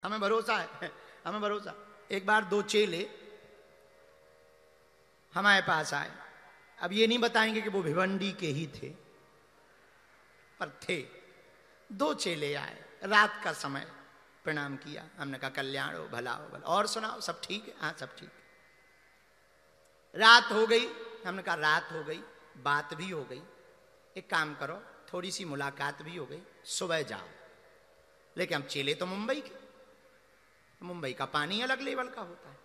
हमें भरोसा है, हमें भरोसा। एक बार दो चेले हमारे पास आए। अब ये नहीं बताएंगे कि वो भिवंडी के ही थे, पर थे। दो चेले आए, रात का समय, प्रणाम किया। हमने कहा कल्याण हो, भला हो, भला। और सुनाओ, सब ठीक है? हाँ सब ठीक है। रात हो गई। हमने कहा रात हो गई, बात भी हो गई, एक काम करो, थोड़ी सी मुलाकात भी हो गई, सुबह जाओ। लेकिन हम चेले तो मुंबई के, मुंबई का पानी अलग लेवल का होता है।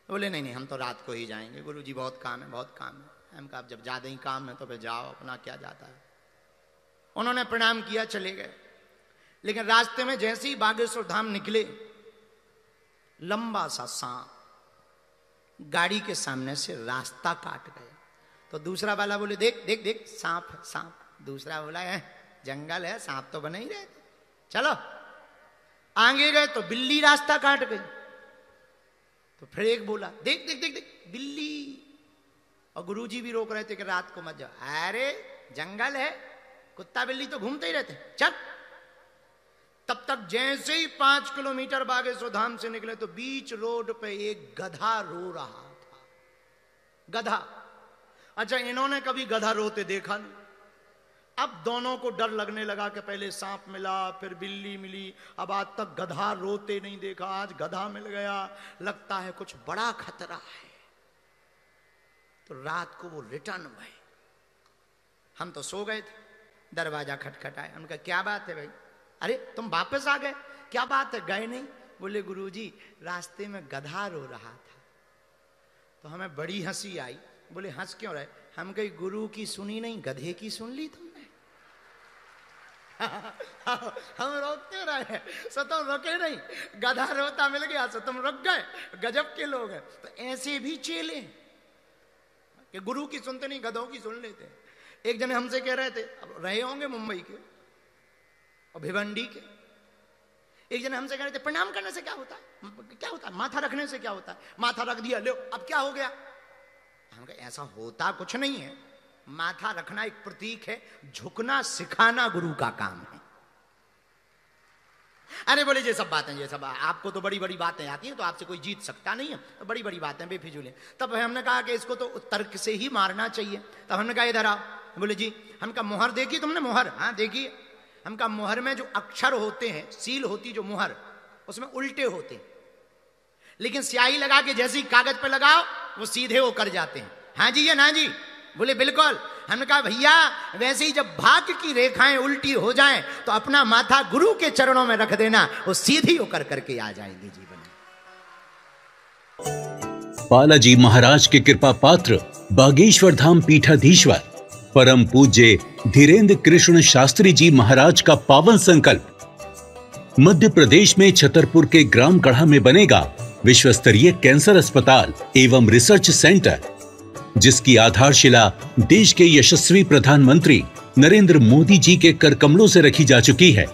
बोले नहीं नहीं, हम तो रात को ही जाएंगे, गुरुजी बहुत काम है, बहुत काम है। हम कहा जब ज्यादा ही काम है तो फिर जाओ, अपना क्या जाता है। उन्होंने प्रणाम किया, चले गए। लेकिन रास्ते में जैसे ही बागेश्वर धाम निकले, लंबा सा सांप गाड़ी के सामने से रास्ता काट गया। तो दूसरा वाला बोले देख देख देख, सांप है सांप। दूसरा बोला है जंगल है, सांप तो बने ही रहे, चलो। आगे गए तो बिल्ली रास्ता काट गई। तो फिर एक बोला देख देख देख देख बिल्ली। और गुरुजी भी रोक रहे थे कि रात को मत जाओ। अरे जंगल है, कुत्ता बिल्ली तो घूमते ही रहते, चल। तब तक जैसे ही 5 किलोमीटर बागेश्वर धाम से निकले तो बीच रोड पे एक गधा रो रहा था। गधा। अच्छा, इन्होंने कभी गधा रोते देखा नहीं। अब दोनों को डर लगने लगा कि पहले सांप मिला, फिर बिल्ली मिली, अब आज तक गधा रोते नहीं देखा, आज गधा मिल गया, लगता है कुछ बड़ा खतरा है। तो रात को वो रिटर्न हुए। हम तो सो गए थे, दरवाजा खटखटाया। उनका क्या बात है भाई? अरे तुम वापस आ गए, क्या बात है, गए नहीं? बोले गुरुजी रास्ते में गधा रो रहा था। तो हमें बड़ी हंसी आई। बोले हंस क्यों रहे? हम कहीं गुरु की सुनी नहीं, गधे की सुन ली तुमने? हम रोकते रहे, सो तुम रुके नहीं। गधा रोता मिल गया सो तुम रुक गए। गजब के लोग हैं। तो ऐसे भी चेले कि गुरु की सुनते नहीं, गधों की सुन लेते। एक जने हमसे कह रहे थे, अब रहे होंगे मुंबई के और भिवंडी के। एक जने हमसे कह रहे थे प्रणाम करने से क्या होता है? क्या होता है? माथा रखने से क्या होता है? माथा रख दिया, लो अब क्या हो गया? हम कहे ऐसा होता कुछ नहीं है। माथा रखना एक प्रतीक है, झुकना सिखाना गुरु का काम है। अरे बोले ये सब बातें, ये सब आपको तो बड़ी बड़ी बातें आती हैं, तो आपसे कोई जीत सकता नहीं है, तो बड़ी बड़ी बातें बेफिजूल है। तब हमने कहा कि इसको तो तर्क से ही मारना चाहिए। तब हमने कहा इधर आओ। बोले जी। हम कहा मुहर देखी तुमने? मुहर? हाँ देखी। हम कहा मुहर में जो अक्षर होते हैं, सील होती जो मुहर, उसमें उल्टे होते हैं, लेकिन स्याही लगा के जैसे ही कागज पे लगाओ वो सीधे हो कर जाते हैं। हाँ जी या ना जी? बोले बिल्कुल। हमने कहा भैया वैसे ही जब भाग्य की रेखाएं उल्टी हो जाएं तो अपना माथा गुरु के चरणों में रख देना, वो सीधी होकर करके आ जाएंगे जीवन में। बालाजी महाराज के कृपा पात्र बागेश्वर धाम पीठाधीश्वर परम पूज्य धीरेन्द्र कृष्ण शास्त्री जी महाराज का पावन संकल्प। मध्य प्रदेश में छतरपुर के ग्राम गढ़ा में बनेगा विश्व स्तरीय कैंसर अस्पताल एवं रिसर्च सेंटर, जिसकी आधारशिला देश के यशस्वी प्रधानमंत्री नरेंद्र मोदी जी के कर कमलों से रखी जा चुकी है।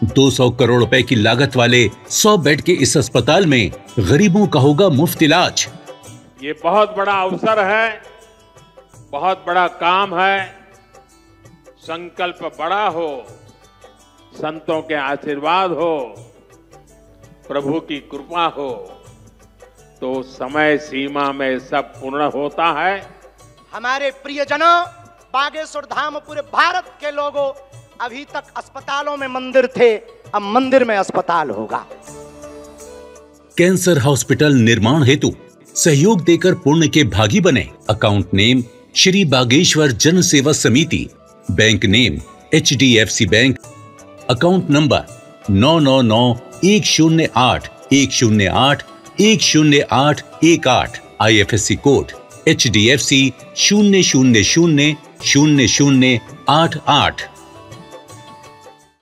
200 करोड़ रुपए की लागत वाले 100 बेड के इस अस्पताल में गरीबों का होगा मुफ्त इलाज। ये बहुत बड़ा अवसर है, बहुत बड़ा काम है। संकल्प बड़ा हो, संतों के आशीर्वाद हो, प्रभु की कृपा हो, तो समय सीमा में सब पूर्ण होता है। हमारे प्रियजनों, बागेश्वर धाम पूरे भारत के लोगों, अभी तक अस्पतालों में मंदिर थे, अब मंदिर में अस्पताल होगा। कैंसर हॉस्पिटल निर्माण हेतु सहयोग देकर पुण्य के भागी बने। अकाउंट नेम श्री बागेश्वर जन सेवा समिति, bank name HDFC bank, account number 999108108108, IFSC code HDFC 0000088।